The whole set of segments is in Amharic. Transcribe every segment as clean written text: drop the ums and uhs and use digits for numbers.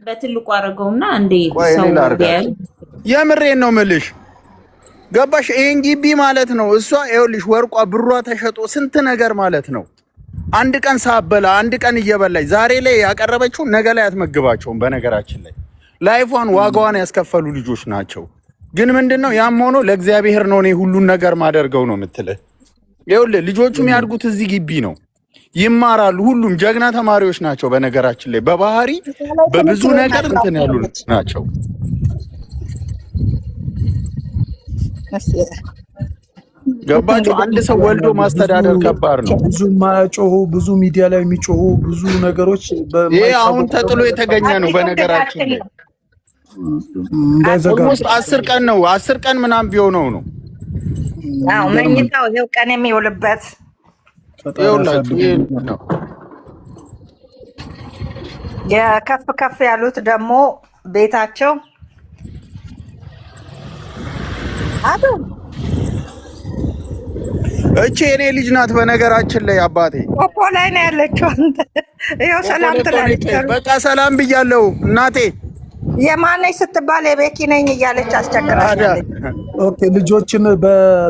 በትልቁ አረገውና አንዴ ሰው ቢያል የምሬን ነው ምልሽ ገባሽ? ይሄን ግቢ ማለት ነው እሷ ይኸውልሽ ወርቋ ብሯ ተሸጦ ስንት ነገር ማለት ነው። አንድ ቀን ሳበላ አንድ ቀን እየበላች ዛሬ ላይ ያቀረበችው ነገ ላይ አትመግባቸውም። በነገራችን ላይ ላይፏን ዋጋዋን ያስከፈሉ ልጆች ናቸው። ግን ምንድነው ያም ሆኖ ለእግዚአብሔር ነው እኔ ሁሉን ነገር ማደርገው ነው የምትልህ። ይኸውልህ ልጆቹ የሚያድጉት እዚህ ግቢ ነው፣ ይማራሉ። ሁሉም ጀግና ተማሪዎች ናቸው። በነገራችን ላይ በባህሪ በብዙ ነገር እንትን ያሉ ናቸው። ገባችሁ? አንድ ሰው ወልዶ ማስተዳደር ከባድ ነው። ብዙ ማጮሁ ብዙ ሚዲያ ላይ የሚጮሁ ብዙ ነገሮች ይሄ አሁን ተጥሎ የተገኘ ነው። በነገራችን ላይ ኦልሞስት 10 ቀን ነው 10 ቀን ምናምን ቢሆነው ነው። አዎ መኝታው ይኸው ቀን የሚውልበት ይኸውላችሁ ይሄ ነው። የከፍ ከፍ ያሉት ደግሞ ቤታቸው አቶ እቺ የኔ ልጅ ናት። በነገራችን ላይ አባቴ ፖፖ ላይ ነው ያለችው። አንተ ይኸው ሰላም ትላለች። በቃ ሰላም ብያለሁ እናቴ። የማነች ስትባል የቤኪ ነኝ እያለች አስቸግራለች። ኦኬ ልጆችን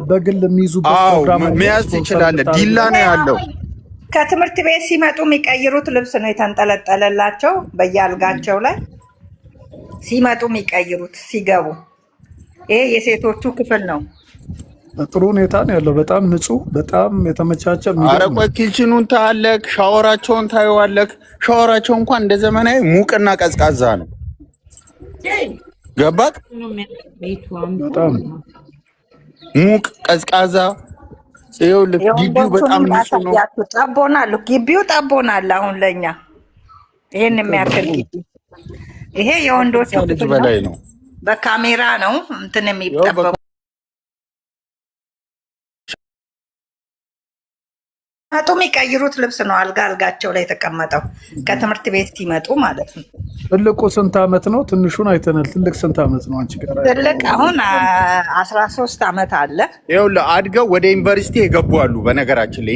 በግል የሚይዙበት ፕሮግራም መያዝ ትችላለህ። ዲላ ነው ያለው። ከትምህርት ቤት ሲመጡ የሚቀይሩት ልብስ ነው የተንጠለጠለላቸው በየአልጋቸው ላይ ሲመጡ የሚቀይሩት ሲገቡ። ይሄ የሴቶቹ ክፍል ነው። ጥሩ ሁኔታ ነው ያለው። በጣም ንጹህ፣ በጣም የተመቻቸ። ኧረ ቆይ ኪችኑን ታያለህ፣ ሻወራቸውን ታየዋለህ። ሻወራቸው እንኳን እንደ ዘመናዊ ሙቅና ቀዝቃዛ ነው። ገባክ? በጣም ሙቅ ቀዝቃዛ። ይኸውልህ ግቢው በጣም ንጹህ ነው። ጠቦናል፣ ግቢው ጠቦናል። አሁን ለኛ ይሄን የሚያክል ግቢ ይሄ የወንዶቹ ክፍል በላይ ነው። በካሜራ ነው እንትን የሚጠበቁ መጡ የሚቀይሩት ልብስ ነው አልጋ አልጋቸው ላይ የተቀመጠው ከትምህርት ቤት ሲመጡ ማለት ነው። ትልቁ ስንት ዓመት ነው? ትንሹን አይተናል። ትልቅ ስንት ዓመት ነው አንቺ ጋር? ትልቅ አሁን 13 ዓመት አለ። ይኸውልህ አድገው ወደ ዩኒቨርሲቲ የገቡ አሉ። በነገራችን ላይ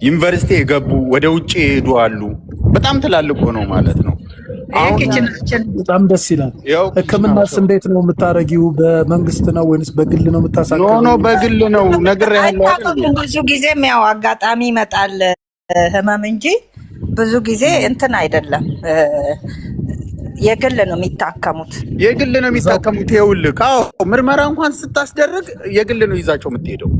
ዩኒቨርሲቲ የገቡ ወደ ውጭ የሄዱ አሉ። በጣም ትላልቅ ነው ማለት ነው። በጣም ደስ ይላል። ሕክምናስ እንዴት ነው የምታረጊው? በመንግስት ነው ወይንስ በግል ነው የምታሳከው? ኖ በግል ነው ነግሬሃለሁ። ብዙ ጊዜም ያው አጋጣሚ ይመጣል ህመም እንጂ ብዙ ጊዜ እንትን አይደለም። የግል ነው የሚታከሙት። ይኸውልህ ምርመራ እንኳን ስታስደርግ የግል ነው ይዛቸው የምትሄደው።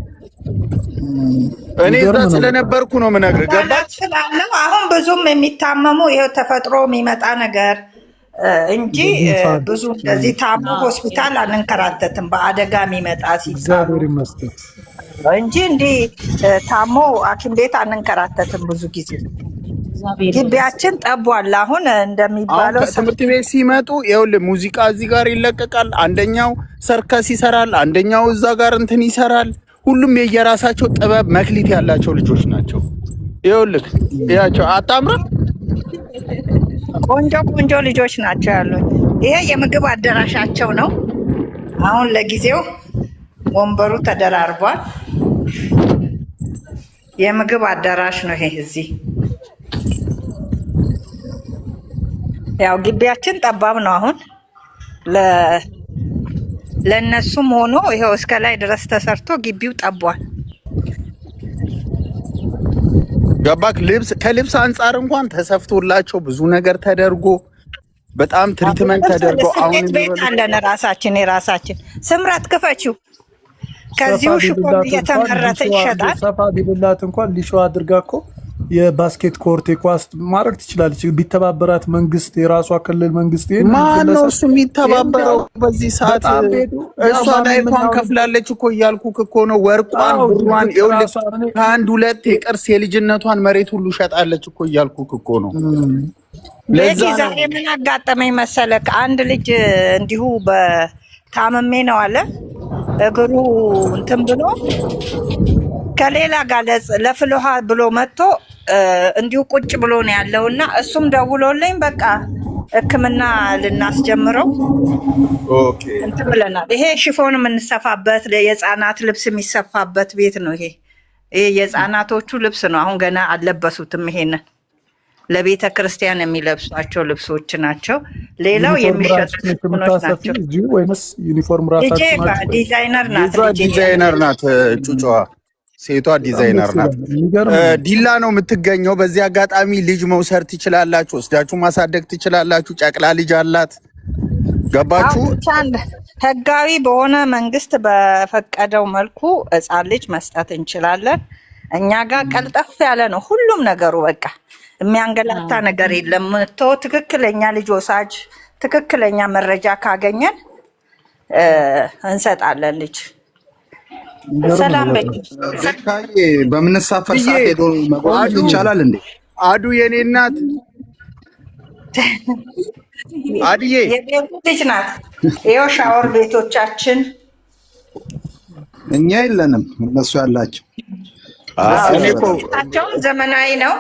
እኔ እዛ ስለነበርኩ ነው የምነግርህ። ገባህ? አሁን ብዙም የሚታመሙ ይኸው ተፈጥሮ የሚመጣ ነገር እንጂ ብዙ እንደዚህ ታሞ ሆስፒታል አንንከራተትም። በአደጋ የሚመጣ ሲሳብ እንጂ እንዲህ ታሞ ሐኪም ቤት አንንከራተትም ብዙ ጊዜ። ግቢያችን ጠቧል። አሁን እንደሚባለው ትምህርት ቤት ሲመጡ ይኸውልህ ሙዚቃ እዚህ ጋር ይለቀቃል። አንደኛው ሰርከስ ይሰራል፣ አንደኛው እዛ ጋር እንትን ይሰራል። ሁሉም የየራሳቸው ጥበብ መክሊት ያላቸው ልጆች ናቸው። ይኸውልህ ያቸው አታምርም? ቆንጆ ልጆች ናቸው ያሉት። ይሄ የምግብ አዳራሻቸው ነው። አሁን ለጊዜው ወንበሩ ተደራርቧል። የምግብ አዳራሽ ነው ይሄ። እዚህ ያው ግቢያችን ጠባብ ነው። አሁን ለነሱም ሆኖ ይሄው እስከ ላይ ድረስ ተሰርቶ ግቢው ጠቧል። ገባክ? ከልብስ አንጻር እንኳን ተሰፍቶላቸው ብዙ ነገር ተደርጎ በጣም ትሪትመንት ተደርጎ አሁን ቤት አለን የራሳችን ስምራት ክፈችው። ከዚሁ ሽፎን እየተመረተ ይሸጣል። ሰፋ ቢልላት እንኳን ሊሾ አድርጋ እኮ የባስኬት ኮርት ኳስ ማድረግ ትችላለች። ቢተባበራት መንግስት፣ የራሷ ክልል መንግስት ማን ነው እሱ የሚተባበረው? በዚህ ሰዓት እሷ ላይ እንኳን ከፍላለች እኮ እያልኩህ እኮ ነው። ወርቋን ብሯን ይኸውልህ ከአንድ ሁለት የቅርስ የልጅነቷን መሬት ሁሉ ሸጣለች እኮ እያልኩህ እኮ ነው። ለዚህ ዛሬ ምን አጋጠመኝ መሰለህ? አንድ ልጅ እንዲሁ በታመሜ ነው አለ እግሩ እንትን ብሎ ከሌላ ጋር ለፍልሃ ብሎ መጥቶ እንዲሁ ቁጭ ብሎ ነው ያለውና እሱም ደውሎልኝ በቃ ሕክምና ልናስጀምረው እንትን ብለናል። ይሄ ሽፎን የምንሰፋበት የህፃናት ልብስ የሚሰፋበት ቤት ነው። ይሄ የህፃናቶቹ ልብስ ነው። አሁን ገና አልለበሱትም። ይሄንን ለቤተ ክርስቲያን የሚለብሷቸው ልብሶች ናቸው። ሌላው የሚሸጡ ሽፎኖች ናቸው። ወይስ ዩኒፎርም ራሳቸው ናቸው? ዲዛይነር ናት። ዲዛይነር ናት ጩጫዋ፣ ሴቷ ዲዛይነር ናት። ዲላ ነው የምትገኘው። በዚህ አጋጣሚ ልጅ መውሰድ ትችላላችሁ፣ ወስዳችሁ ማሳደግ ትችላላችሁ። ጨቅላ ልጅ አላት። ገባችሁ? ህጋዊ በሆነ መንግስት በፈቀደው መልኩ ህፃን ልጅ መስጠት እንችላለን። እኛ ጋር ቀልጠፍ ያለ ነው ሁሉም ነገሩ። በቃ የሚያንገላታ ነገር የለም። ትክክለኛ ልጅ ወሳጅ ትክክለኛ መረጃ ካገኘን እንሰጣለን ልጅ። ሰላም በቃዬ በምንሳፈር ሰዓት ሄዶ መጎብኘት ይቻላል እንዴ? አዱ የኔ እናት አድዬ የቤቱ ልጅ ናት። ይኸው ሻወር ቤቶቻችን እኛ የለንም፣ እነሱ ያላቸው ቤታቸውን ዘመናዊ ነው።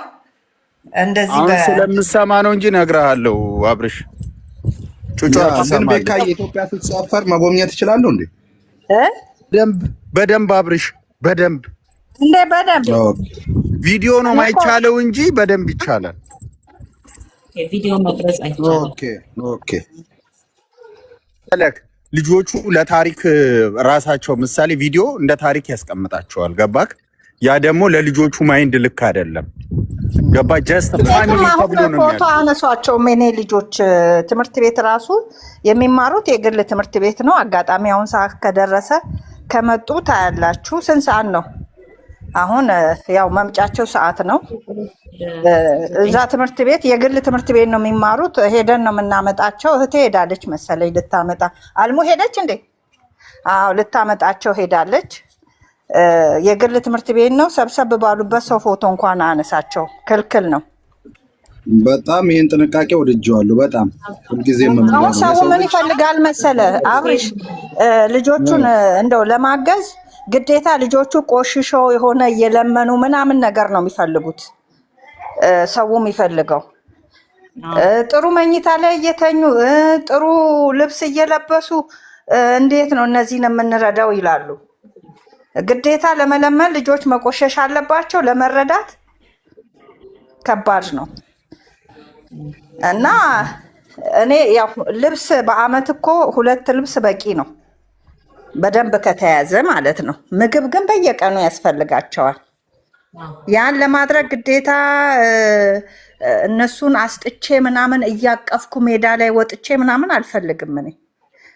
እንደዚህ አሁን ስለምሰማ ነው እንጂ እነግርሃለሁ አብርሽ ጩጫ ግን በቃዬ ኢትዮጵያ ስትሳፈር መጎብኘት ይችላሉ እንዴ? በደንብ አብርሽ በደንብ ቪዲዮ ነው ማይቻለው እንጂ በደንብ ይቻላል። ቪዲዮ መቅረጽ አይቻልም። ኦኬ ልጆቹ ለታሪክ ራሳቸው ምሳሌ ቪዲዮ እንደ ታሪክ ያስቀምጣቸዋል። ገባክ? ያ ደግሞ ለልጆቹ ማይንድ ልክ አይደለም። ገባ? ጀስት ፋሚሊ ተብሎ ነው ፎቶ አነሷቸው። ሜኔ ልጆች ትምህርት ቤት ራሱ የሚማሩት የግል ትምህርት ቤት ነው። አጋጣሚ አሁን ሰዓት ከደረሰ ከመጡ ታያላችሁ። ስንት ሰዓት ነው አሁን? ያው መምጫቸው ሰዓት ነው። እዛ ትምህርት ቤት የግል ትምህርት ቤት ነው የሚማሩት። ሄደን ነው የምናመጣቸው። እህቴ ሄዳለች መሰለኝ ልታመጣ። አልሙ ሄደች እንዴ? አዎ ልታመጣቸው ሄዳለች። የግል ትምህርት ቤት ነው። ሰብሰብ ባሉበት ሰው ፎቶ እንኳን አነሳቸው ክልክል ነው። በጣም ይሄን ጥንቃቄ ወድጄዋለሁ። በጣም ሁልጊዜ ሰው ምን ይፈልጋል መሰለ አብርሽ፣ ልጆቹን እንደው ለማገዝ ግዴታ ልጆቹ ቆሽሾ የሆነ እየለመኑ ምናምን ነገር ነው የሚፈልጉት። ሰው የሚፈልገው ጥሩ መኝታ ላይ እየተኙ ጥሩ ልብስ እየለበሱ እንዴት ነው እነዚህን የምንረዳው ይላሉ። ግዴታ ለመለመን ልጆች መቆሸሽ አለባቸው። ለመረዳት ከባድ ነው። እና እኔ ያው ልብስ በአመት እኮ 2 ልብስ በቂ ነው፣ በደንብ ከተያዘ ማለት ነው። ምግብ ግን በየቀኑ ያስፈልጋቸዋል። ያን ለማድረግ ግዴታ እነሱን አስጥቼ ምናምን እያቀፍኩ ሜዳ ላይ ወጥቼ ምናምን አልፈልግም። እኔ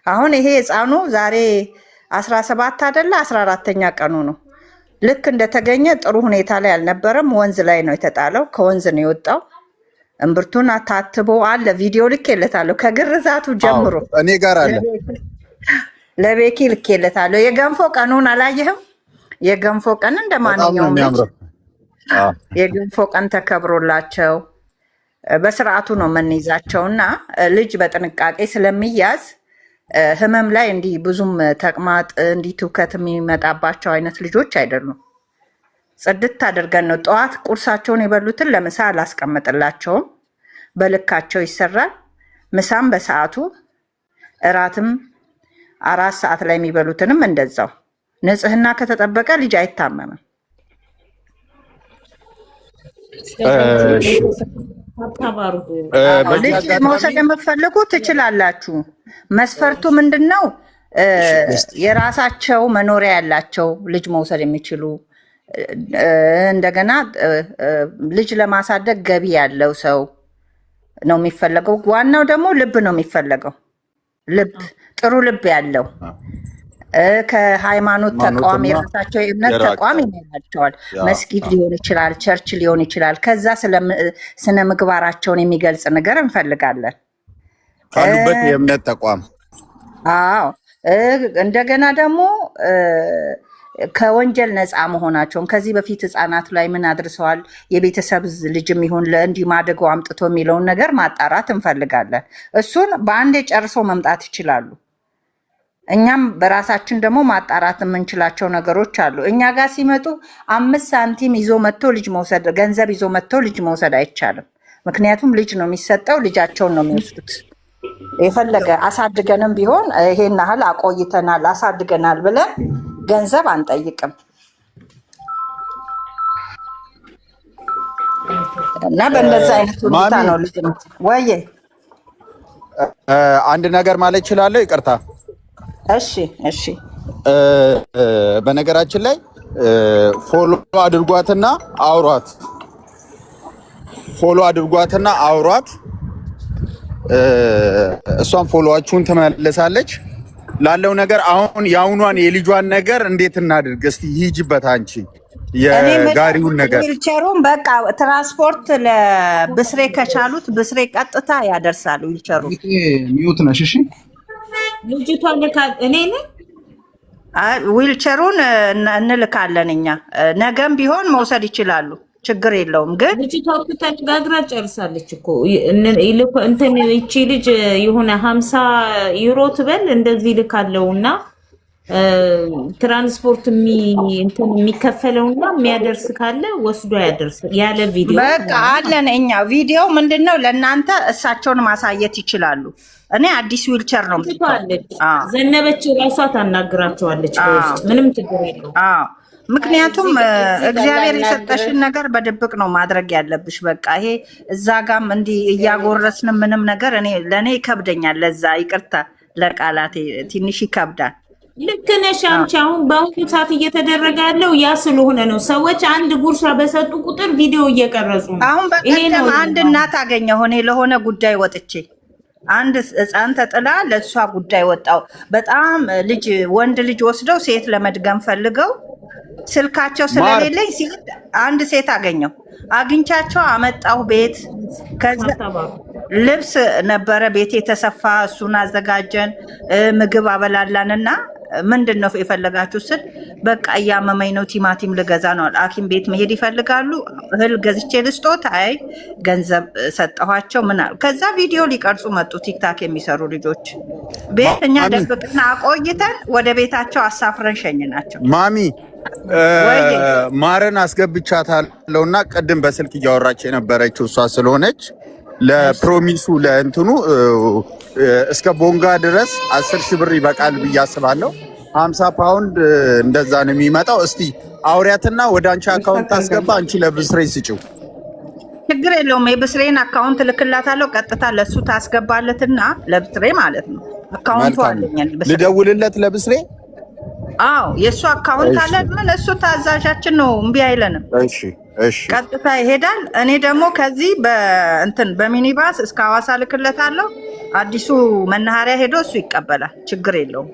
አሁን ይሄ ህፃኑ ዛሬ 17 አይደለ 14ኛ ቀኑ ነው። ልክ እንደተገኘ ጥሩ ሁኔታ ላይ አልነበረም። ወንዝ ላይ ነው የተጣለው። ከወንዝ ነው የወጣው። እምብርቱን ታትቦ አለ። ቪዲዮ ልኬለታለሁ ከግርዛቱ ጀምሮ እኔ ጋር አለ። ለቤኪ ልኬለታለሁ። የገንፎ ቀኑን አላየህም? የገንፎ ቀን እንደማንኛውም የገንፎ ቀን ተከብሮላቸው በስርዓቱ ነው የምንይዛቸው። እና ልጅ በጥንቃቄ ስለሚያዝ ህመም ላይ እንዲህ ብዙም ተቅማጥ እንዲህ ትውከት የሚመጣባቸው አይነት ልጆች አይደሉም። ጽድት አድርገን ነው ጠዋት ቁርሳቸውን የበሉትን ለምሳ አላስቀምጥላቸውም። በልካቸው ይሰራል። ምሳም በሰዓቱ፣ እራትም 4 ሰዓት ላይ የሚበሉትንም እንደዛው። ንጽህና ከተጠበቀ ልጅ አይታመምም። ልጅ መውሰድ የምትፈልጉ ትችላላችሁ። መስፈርቱ ምንድን ነው? የራሳቸው መኖሪያ ያላቸው ልጅ መውሰድ የሚችሉ እንደገና ልጅ ለማሳደግ ገቢ ያለው ሰው ነው የሚፈለገው። ዋናው ደግሞ ልብ ነው የሚፈለገው። ልብ ጥሩ ልብ ያለው ከሃይማኖት ተቋም የራሳቸው የእምነት ተቋም ይኖራቸዋል። መስጊድ ሊሆን ይችላል፣ ቸርች ሊሆን ይችላል። ከዛ ስነ ምግባራቸውን የሚገልጽ ነገር እንፈልጋለን ካሉበት የእምነት ተቋም። አዎ እንደገና ደግሞ ከወንጀል ነፃ መሆናቸውን ከዚህ በፊት ህፃናት ላይ ምን አድርሰዋል፣ የቤተሰብ ልጅም ይሁን ለእንዲህ ማደገው አምጥቶ የሚለውን ነገር ማጣራት እንፈልጋለን። እሱን በአንዴ ጨርሶ መምጣት ይችላሉ። እኛም በራሳችን ደግሞ ማጣራት የምንችላቸው ነገሮች አሉ። እኛ ጋር ሲመጡ 5 ሳንቲም ይዞ መጥቶ ልጅ መውሰድ፣ ገንዘብ ይዞ መጥቶ ልጅ መውሰድ አይቻልም። ምክንያቱም ልጅ ነው የሚሰጠው፣ ልጃቸውን ነው የሚወስዱት። የፈለገ አሳድገንም ቢሆን ይሄን ያህል አቆይተናል አሳድገናል ብለን ገንዘብ አንጠይቅም። እና በእንደዛ አይነት ሁኔታ ነው ልጅ ወይ አንድ ነገር ማለት እችላለሁ? ይቅርታ። እሺ እሺ። በነገራችን ላይ ፎሎ አድርጓትና አውሯት፣ ፎሎ አድርጓትና አውሯት። እሷን ፎሎዋችሁን ትመልሳለች። ላለው ነገር አሁን የአሁኗን የልጇን ነገር እንዴት እናድርግ እስቲ? ሂጅበት አንቺ የጋሪውን ነገር ዊልቸሩን በቃ ትራንስፖርት ለብስሬ ከቻሉት ብስሬ ቀጥታ ያደርሳሉ። ዊልቸሩ ሚዩት ነሽ? እሺ ልጅቷን እኔ ዊልቸሩን እንልካለን እኛ። ነገም ቢሆን መውሰድ ይችላሉ፣ ችግር የለውም። ግን ልጅቷ ተነጋግራ ጨርሳለች እኮ እንትን ይቺ ልጅ የሆነ 50 ዩሮ ትበል እንደዚህ ልካለውና ትራንስፖርት የሚከፈለውና የሚያደርስ ካለ ወስዶ ያደርስ ያለ ቪዲዮ በቃ አለን እኛ። ቪዲዮ ምንድነው ለእናንተ እሳቸውን ማሳየት ይችላሉ። እኔ አዲስ ዊልቸር ነው ዘነበች ራሷ ታናግራቸዋለች። ምንም ችግር የለውም። ምክንያቱም እግዚአብሔር የሰጠሽን ነገር በድብቅ ነው ማድረግ ያለብሽ። በቃ ይሄ እዛ ጋም እንዲህ እያጎረስን ምንም ነገር ለእኔ ይከብደኛል። ለዛ ይቅርታ ለቃላቴ ትንሽ ይከብዳል። ልክ ነሽ አንቺ። አሁን በአሁኑ ሰዓት እየተደረገ ያለው ያ ስለሆነ ነው። ሰዎች አንድ ጉርሻ በሰጡ ቁጥር ቪዲዮ እየቀረጹ ነው። አሁን በቀደም አንድ እናት አገኘሁ እኔ ለሆነ ጉዳይ ወጥቼ አንድ ሕፃን ተጥላ ለእሷ ጉዳይ ወጣው። በጣም ወንድ ልጅ ወስደው ሴት ለመድገም ፈልገው ስልካቸው ስለሌለኝ አንድ ሴት አገኘው። አግኝቻቸው አመጣሁ ቤት። ከዛ ልብስ ነበረ ቤት የተሰፋ እሱን አዘጋጀን። ምግብ አበላላንና ምንድን ነው የፈለጋችሁ ስል በቃ እያመመኝ ነው ቲማቲም ልገዛ ነው። ሐኪም ቤት መሄድ ይፈልጋሉ። እህል ገዝቼ ልስጦት? አይ ገንዘብ ሰጠኋቸው። ምን ከዛ ቪዲዮ ሊቀርጹ መጡ። ቲክታክ የሚሰሩ ልጆች ቤት እኛ ደብቅና አቆይተን ወደ ቤታቸው አሳፍረን ሸኝናቸው። ማሚ ማርን አስገብቻታለሁና ቅድም በስልክ እያወራች የነበረችው እሷ ስለሆነች ለፕሮሚሱ ለእንትኑ እስከ ቦንጋ ድረስ 10,000 ብር ይበቃል ብዬ አስባለሁ። 50 ፓውንድ እንደዛ ነው የሚመጣው። እስቲ አውሪያትና ወደ አንቺ አካውንት ታስገባ፣ አንቺ ለብስሬ ስጪው። ችግር የለውም። የብስሬን አካውንት ልክላታለሁ። ቀጥታ ለሱ ታስገባለትና ለብስሬ ማለት ነው። አካውንቱ አለኝ። ልደውልለት ለብስሬ? አዎ የእሱ አካውንት አለ። ምን እሱ ታዛዣችን ነው፣ እምቢ አይለንም። እሺ እሺ፣ ቀጥታ ይሄዳል። እኔ ደግሞ ከዚህ በሚኒባስ እስከ ሐዋሳ ልክለታለሁ። አዲሱ መናኸሪያ ሄዶ እሱ ይቀበላል። ችግር የለውም።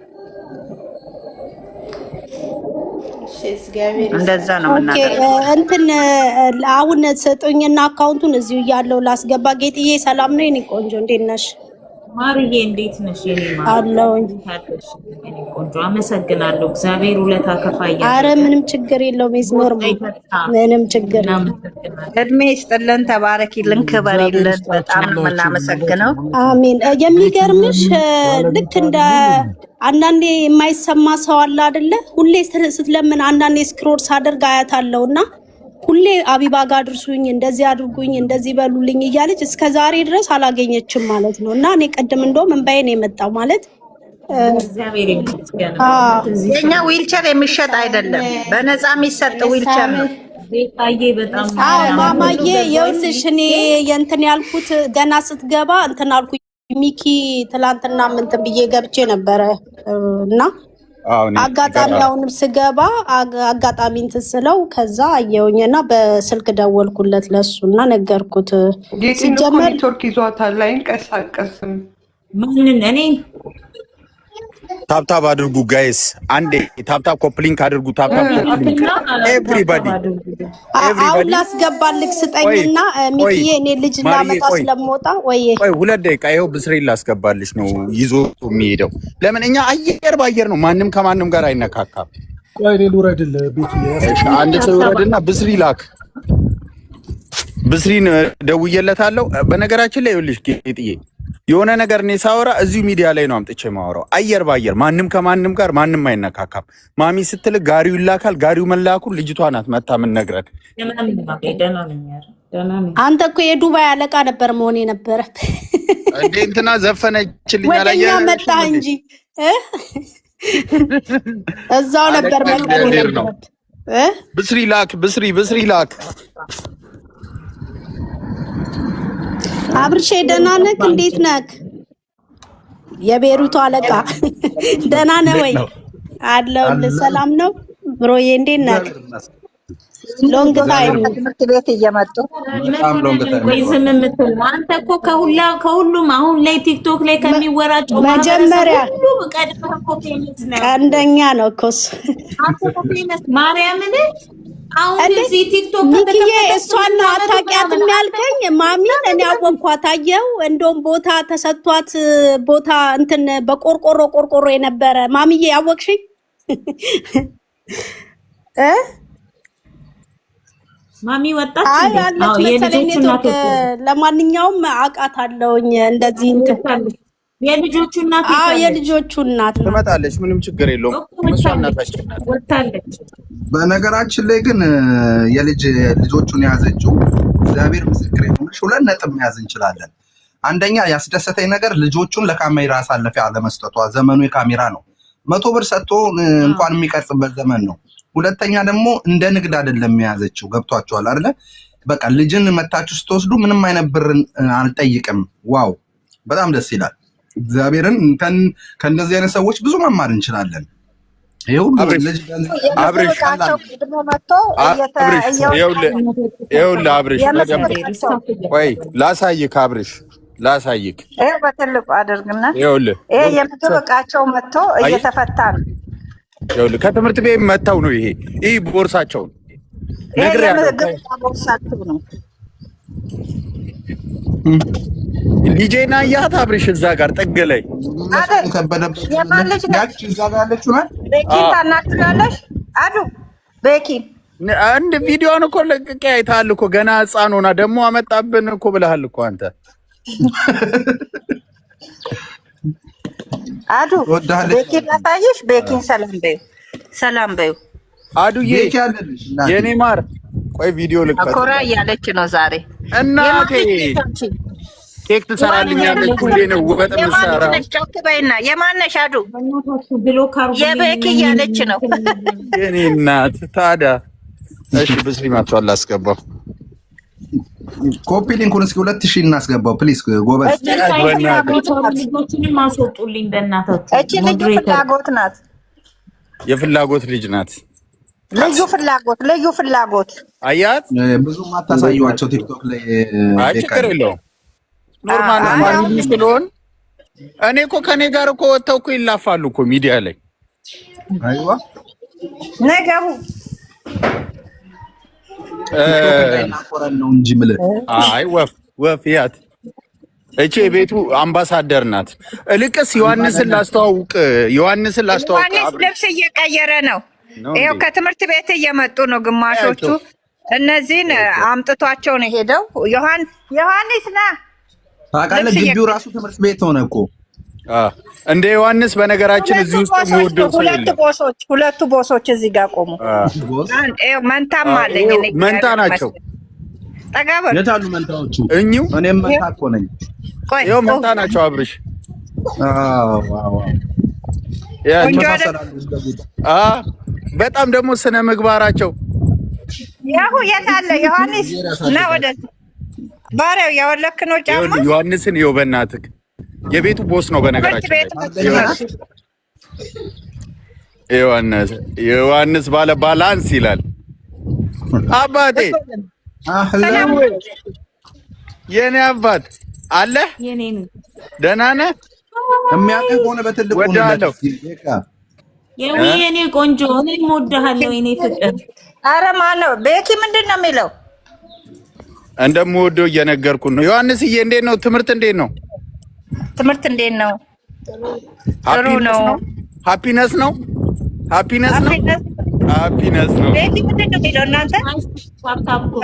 እንደዛ ነው የምናደርገው። እንትን አሁን ሰጡኝና አካውንቱን እዚሁ እያለው ላስገባ። ጌጥዬ ሰላም ነው የኔ ቆንጆ፣ እንዴት ነሽ? ማርዬ እንዴት ነሽ? የኔ ማር አለሁኝ። የኔ ቆንጆ አመሰግናለሁ። እግዚአብሔር ውለታ ከፋያ። አረ ምንም ችግር የለውም። ይዝኖር ምንም ችግር የለም። እድሜ ይስጥልን፣ ተባረኪልን፣ ክበሪልን። በጣም ነው የምናመሰግነው። አሜን። የሚገርምሽ ልክ እንደ አንዳንዴ የማይሰማ ሰው አለ አይደለ? ሁሌ ስትለምን አንዳንዴ ስክሮል ሳደርግ አያታለሁና ሁሌ አቢባ ጋር አድርሱኝ፣ እንደዚህ አድርጉኝ፣ እንደዚህ በሉልኝ እያለች እስከ ዛሬ ድረስ አላገኘችም ማለት ነው። እና እኔ ቀደም እንደውም እንባዬ ነው የመጣው ማለት የኛ ዊልቸር የሚሸጥ አይደለም፣ በነፃ የሚሰጥ ዊልቸር ነው። ማማዬ ይኸውልሽ እኔ የእንትን ያልኩት ገና ስትገባ እንትን አልኩ። ሚኪ ትላንትና እንትን ብዬ ገብቼ ነበረ እና አጋጣሚ አሁንም ስገባ አጋጣሚ እንትን ስለው ከዛ አየውኝና በስልክ ደወልኩለት ለሱ እና ነገርኩት። ሲጀመር ኔትወርክ ይዟታል አይንቀሳቀስም። ማንን? እኔ ታብታብ አድርጉ ጋይስ፣ አንዴ ታብታብ ኮፕሊንክ አድርጉ። ታብታብ ኮፕሊንክ ኤቭሪባዲ። አሁን ላስገባልክ ስጠኝና ሚኪዬ እኔ ልጅ ላመጣ ስለምወጣ ወይ 2 ደቂቃ ይኸው ብስሬ ላስገባልሽ ነው ይዞ የሚሄደው። ለምን እኛ አየር ባየር ነው፣ ማንም ከማንም ጋር አይነካካም። ቆይ እኔ ልውረድልህ ቤትዬ። አንድ ሰው ይውረድና ብስሪ ላክ። ብስሪን ደውዬለታለሁ። በነገራችን ላይ ይኸውልሽ ጌጥዬ የሆነ ነገር እኔ ሳወራ እዚሁ ሚዲያ ላይ ነው አምጥቼ ማወራው። አየር ባየር ማንም ከማንም ጋር ማንም አይነካካም። ማሚ ስትል ጋሪው ይላካል። ጋሪው መላኩ ልጅቷ ናት መታ ምን ነግረት። አንተ እኮ የዱባይ አለቃ ነበር መሆን የነበረ እንዴ? እንትና ዘፈነችልኝ አላየ ወደኛ መጣ እንጂ እዛው ነበር መጣ። ብስሪ ላክ፣ ብስሪ ላክ። አብርሼ ደህና ነህ? እንዴት ነህ? የቤሩቱ አለቃ ደህና ነህ ወይ? አለሁልህ። ሰላም ነው ብሮዬ፣ እንዴት ነህ? ሎንግ ታይም ትምህርት ቤት እየመጡ ዝም የምትል አንተ እኮ ከሁሉም አሁን ላይ ቲክቶክ ላይ ከሚወራጨው መጀመሪያ ሁሉ ቀድመህ እኮ ፌመስ ነው። ቀንደኛ ነው እኮ እሱ። አንተ እኮ ፌመስ ማርያምን አሁን እዚህ ቲክቶክ ሚኪዬ እሷን ነው አታውቂያትም ያልከኝ? ማሚን እኔ አወቅኳት። አየው እንደውም ቦታ ተሰጥቷት ቦታ እንትን በቆርቆሮ የነበረ ማሚዬ አወቅሽኝ እ ማሚ ወጣች። አይ አለች መሰለኝ ኔትወርክ። ለማንኛውም አውቃታለሁኝ እንደዚህ እንትን የልጆቹ እናት የልጆቹ እናት ነው። ትመጣለች፣ ምንም ችግር የለውም። እሷ እናታችን ናት። ወጣለች። በነገራችን ላይ ግን ልጆቹን የያዘችው እግዚአብሔር ምስክር ይሁንሽ 2 ነጥብ መያዝ እንችላለን። አንደኛ ያስደሰተኝ ነገር ልጆቹን ለካሜራ አሳልፊያ አለመስጠቷ። ዘመኑ የካሜራ ነው። 100 ብር ሰጥቶ እንኳን የሚቀርጽበት ዘመን ነው። ሁለተኛ ደግሞ እንደ ንግድ አይደለም የያዘችው። ገብቷቸዋል አይደለ? በቃ ልጅን መታችሁ ስትወስዱ ምንም አይነት ብር አልጠይቅም። ዋው በጣም ደስ ይላል። እግዚአብሔርን ከእንደዚህ አይነት ሰዎች ብዙ መማር እንችላለን። አብርሽ ቆይ ላሳይክ፣ አብርሽ ላሳይክ። ይሄ በትልቁ አድርግና ይሄ የምግብ ዕቃቸው መጥቶ እየተፈታ ነው። ይኸውልህ ከትምህርት ቤት መተው ነው። ይሄ ቦርሳቸው ነግሬ ቦርሳቸው ነው። ልጄና ያት አብርሽ እዛ ጋር ጥግ ላይ የማን ልጅ ነች? እዛ ጋር ያለችው ናት። ቤኪን ታናግሪያለሽ? አዱ ቤኪን አንድ ቪዲዮን እኮ ለቅቄ አይተሃል እኮ ገና ሕፃን ሆና ደግሞ አመጣብን እኮ ብለሃል እኮ አንተ። አዱ ቤኪን ላሳይሽ። ቤኪን ሰላም በይው። አዱዬ የኔ ማር ቆይ ቪዲዮ ልክፈት። ኮራ እያለች ነው ዛሬ እናቴ። ኬክ ትሰራልኛለች ሁሌ ነው ውበት የምትሰራው። ጮክ በይና የማነሽ? አዱ የቤኪ እያለች ነው የኔ እናት። ታዲያ እሺ ብስሪማቸው አላስገባው። ኮፒ ሊንኩን እስኪ 2000 እናስገባው ፕሊዝ ጎበዝ። ልጆችንም አስወጡልኝ በእናታችሁ። እቺ ልጅ ፍላጎት ናት፣ የፍላጎት ልጅ ናት። ልዩ ፍላጎት አያት። ብዙ ማታሳዩዋቸው ቲክቶክ ላይ። አይ ችግር የለውም ኖርማል ነው ስለሆን። እኔ እኮ ከኔ ጋር እኮ ወጥተው እኮ ይላፋሉ እኮ ሚዲያ ላይ። አይዋ ነገሩ ነው እንጂ ምለ አይ ወፍ ያት እቺ የቤቱ አምባሳደር ናት። እልቅስ ዮሐንስን ላስተዋውቅ። ዮሐንስ ልብስ እየቀየረ ነው። ይኸው ከትምህርት ቤት እየመጡ ነው ግማሾቹ። እነዚህን አምጥቷቸው ነው ሄደው። ዮሐንስ ና ታውቃለህ፣ ግቢው ራሱ ትምህርት ቤት ሆነ እኮ እንደ ዮሐንስ። በነገራችን እዚህ ውስጥ የምወደው ሰው የለም። ሁለቱ ቦሶች እዚህ ጋር ቆሙ። መንታም አለኝ። መንታ ናቸው። ጠጋበል የታሉ መንታዎቹ? እኚሁ እኔም መንታ እኮ ነኝ። ይኸው መንታ ናቸው። አብርሽ በጣም ደግሞ ስነ ምግባራቸው ያው የታለ ዮሐንስ ና ወደ ባሪያው ያወለክ ነው ጫማ። ዮሐንስን ይኸው በእናትህ የቤቱ ቦስ ነው በነገራችን ላይ። ዮሐንስ ባለ ባላንስ ይላል አባቴ። የኔ አባት አለ ደህና ነህ? የሚያውቅህ ከሆነ በትልቁ ወዳለው የኔ ቆንጆ እኔም እወድሃለሁ የኔ ፍቅር። አረ ማነው ቤኪ ምንድን ነው የሚለው? እንደምወደው እየነገርኩህ ነው። ዮሐንስዬ እንዴት ነው ትምህርት? እንዴት ነው ትምህርት? እንዴት ነው? ጥሩ ነው። ሃፒነስ ነው። ሃፒነስ ነው። ሃፒነስ ነው። ቤኪ ምንድን ነው የሚለው? እናንተ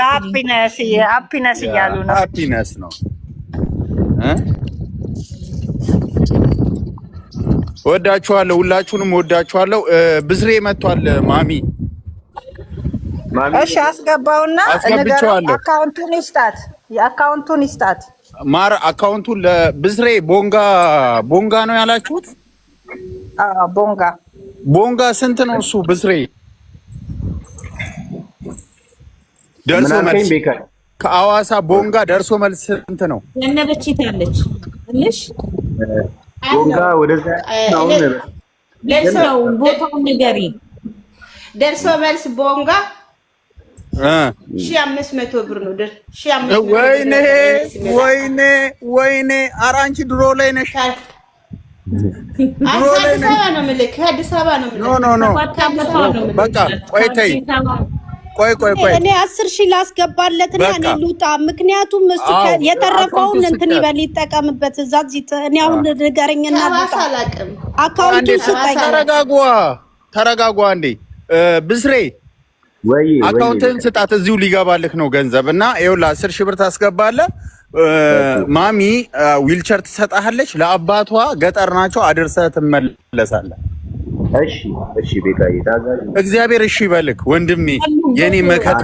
ሃፒነስ እያሉ ነው። ሃፒነስ ነው። ወዳችኋለሁ፣ ሁላችሁንም ወዳችኋለሁ። ብስሬ መጥቷል ማሚ። እሺ አስገባውና አካውንቱን ይስጣት። ማር አካውንቱን ለብስሬ ቦንጋ ነው ያላችሁት? ቦንጋ ስንት ነው እሱ? ብስሬ ደርሶ መልስ ከአዋሳ ቦንጋ ደርሶ መልስ ስንት ነው? ዘነበች ይታለች እልሽ ቦንጋ ወደዛ ነው ደርሰው ቦታውን ንገሪ። ደርሶ መልስ ቦንጋ 1500 ብር ነው። 1500 ወይኔ ወይኔ ወይኔ! ኧረ አንቺ ድሮ ላይ ነሽ። አዲስ አበባ ነው የምልህ። አዲስ አበባ ነው የምልህ። ኖ በቃ ቆይ ተይ፣ ቆይ እኔ 10,000 ላስገባለትና እኔ ልውጣ። ምክንያቱም እሱ የተረፈውን እንትን ይበል ይጠቀምበት። እዛ እኔ አሁን ንገረኝና ልውጣ። አካውንቱን ስጠኝ። ተረጋጓ እንዴ ብስሬ አካውንትን ስጣት። እዚሁ ሊገባልህ ነው ገንዘብ እና ይኸውልህ 10,000 ብር ታስገባለህ። ማሚ ዊልቸር ትሰጣለች። ለአባቷ ገጠር ናቸው አድርሰህ ትመለሳለህ። እሺ ቤታዬ ታዛዥ። እግዚአብሔር እሺ ይበልክ ወንድሜ፣ የኔ መከታ